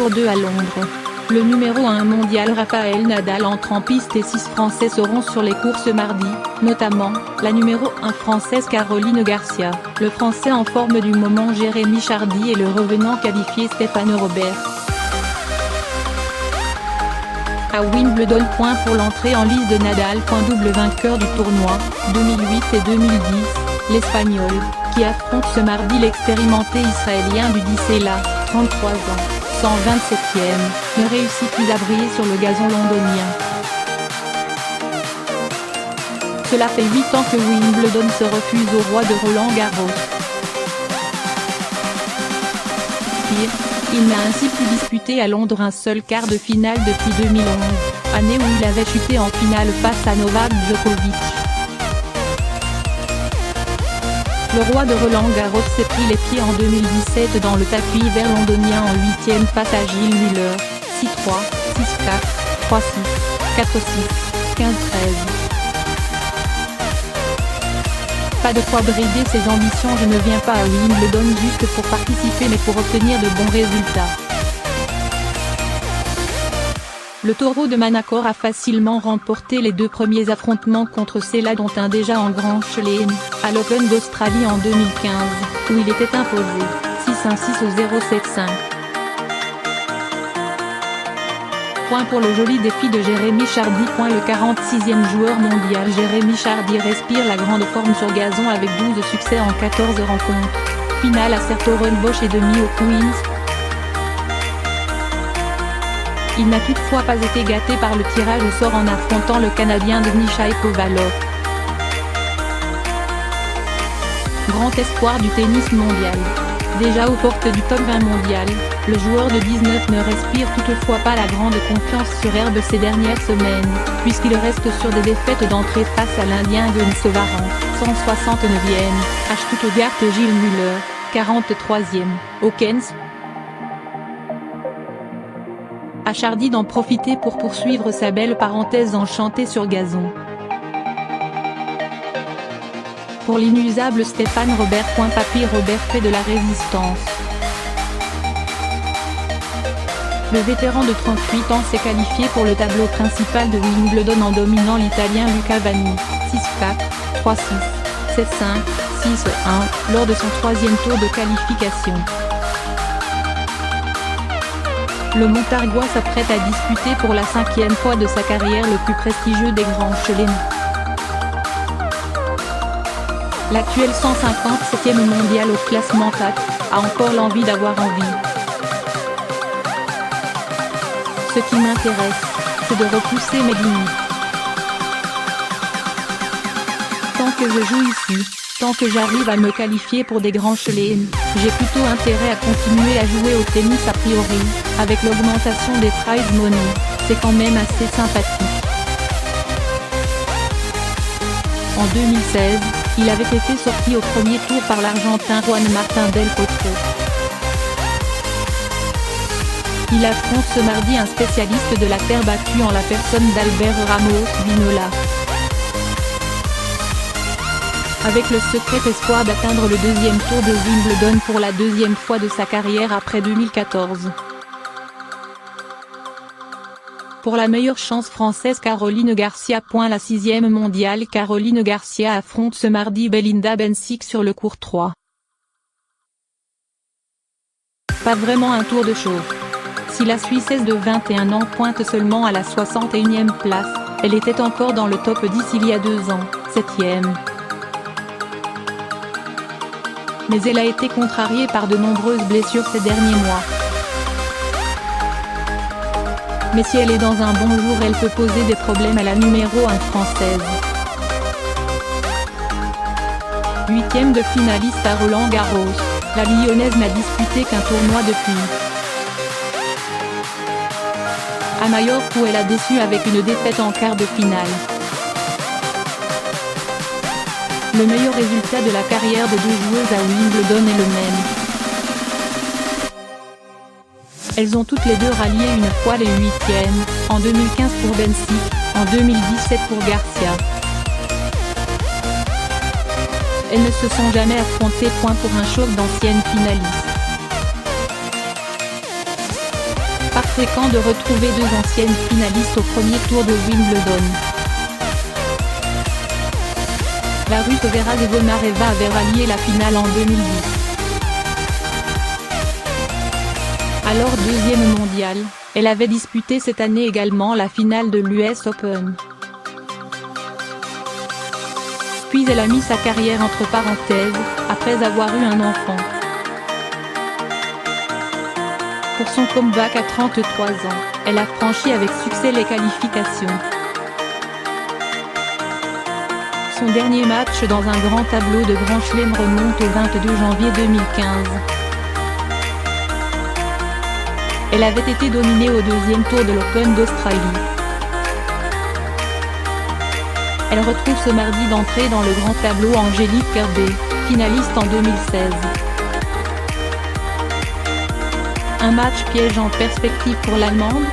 jour 2 à Londres. Le numéro 1 mondial Rafael Nadal entre en piste et 6 Français seront sur les courses mardi, notamment, la numéro 1 française Caroline Garcia, le Français en forme du moment Jérémy Chardy et le revenant qualifié Stéphane Robert. À Wimbledon. Pour l'entrée en lice de Nadal. Double vainqueur du tournoi, 2008 et 2010, l'Espagnol, qui affronte ce mardi l'expérimenté Israélien du Dicela, 33 ans, 127e, ne réussit plus à briller sur le gazon londonien. Cela fait 8 ans que Wimbledon se refuse au roi de Roland-Garros. Pire, il n'a ainsi plus disputé à Londres un seul quart de finale depuis 2011, année où il avait chuté en finale face à Novak Djokovic. Le roi de Roland-Garros s'est pris les pieds en 2017 dans le tapis vert londonien en 8e face à Gilles Muller, 6-3, 6-4, 3-6, 4-6, 15-13. Pas de quoi brider ses ambitions. Je ne viens pas à Wimbledon juste pour participer mais pour obtenir de bons résultats. Le taureau de Manacor a facilement remporté les 2 premiers affrontements contre Sela dont un déjà en Grand Chelem, à l'Open d'Australie en 2015, où il était imposé, 6-1-6 au 0-7-5. Point pour le joli défi de Jérémy Chardy. Le 46e joueur mondial Jérémy Chardy respire la grande forme sur gazon avec 12 succès en 14 rencontres. Finale à Sertogenbosch et demi aux Queens. Il n'a toutefois pas été gâté par le tirage au sort en affrontant le Canadien Denishay Kovalov. Grand espoir du tennis mondial. Déjà aux portes du top 20 mondial, le joueur de 19 ne respire toutefois pas la grande confiance sur herbe ces dernières semaines, puisqu'il reste sur des défaites d'entrée face à l'Indien Gun Sovaran, 169e, à Stuttgart et Gilles Muller, 43e, au Cairns. À Chardy d'en profiter pour poursuivre sa belle parenthèse enchantée sur gazon. Pour l'inusable Stéphane Robert. Papy Robert fait de la résistance. Le vétéran de 38 ans s'est qualifié pour le tableau principal de Wimbledon en dominant l'Italien Luca Vanni, 6-4, 3-6, 7-5, 6-1, lors de son 3e tour de qualification. Le Montargois s'apprête à disputer pour la 5e fois de sa carrière le plus prestigieux des grands chelems. L'actuel 157e mondial au classement 4, a encore l'envie d'avoir envie. Ce qui m'intéresse, c'est de repousser mes limites. Tant que je joue ici, tant que j'arrive à me qualifier pour des grands chelems, j'ai plutôt intérêt à continuer à jouer au tennis a priori, avec l'augmentation des prize money, c'est quand même assez sympathique. En 2016, il avait été sorti au premier tour par l'Argentin Juan Martín del Potro. Il affronte ce mardi un spécialiste de la terre battue en la personne d'Albert Ramos Vinola. Avec le secret espoir d'atteindre le 2e tour de Wimbledon pour la 2e fois de sa carrière après 2014. Pour la meilleure chance française Caroline Garcia. La 6e mondiale Caroline Garcia affronte ce mardi Belinda Bencic sur le court 3. Pas vraiment un tour de chauffe. Si la Suissesse de 21 ans pointe seulement à la 61e place, elle était encore dans le top 10 il y a 2 ans, 7e. Mais elle a été contrariée par de nombreuses blessures ces derniers mois. Mais si elle est dans un bon jour, elle peut poser des problèmes à la numéro 1 française. 8e de finaliste à Roland-Garros, la Lyonnaise n'a disputé qu'un tournoi depuis. À Majorque où elle a déçu avec une défaite en quart de finale. Le meilleur résultat de la carrière des 2 joueuses à Wimbledon est le même. Elles ont toutes les 2 rallié une fois les 8e, en 2015 pour Bencic, en 2017 pour Garcia. Elles ne se sont jamais affrontées. Pour un choc d'anciennes finalistes. pas fréquent de retrouver deux anciennes finalistes au premier tour de Wimbledon. La Russe Vera Zvonareva avait rallié la finale en 2010. Alors deuxième mondiale, elle avait disputé cette année également la finale de l'US Open. Puis elle a mis sa carrière entre parenthèses, après avoir eu un enfant. Pour son comeback à 33 ans, elle a franchi avec succès les qualifications. Son dernier match dans un grand tableau de Grand Chelem remonte au 22 janvier 2015. Elle avait été dominée au deuxième tour de l'Open d'Australie. Elle retrouve ce mardi d'entrée dans le grand tableau Angélique Kerber, finaliste en 2016. Un match piège en perspective pour l'Allemande.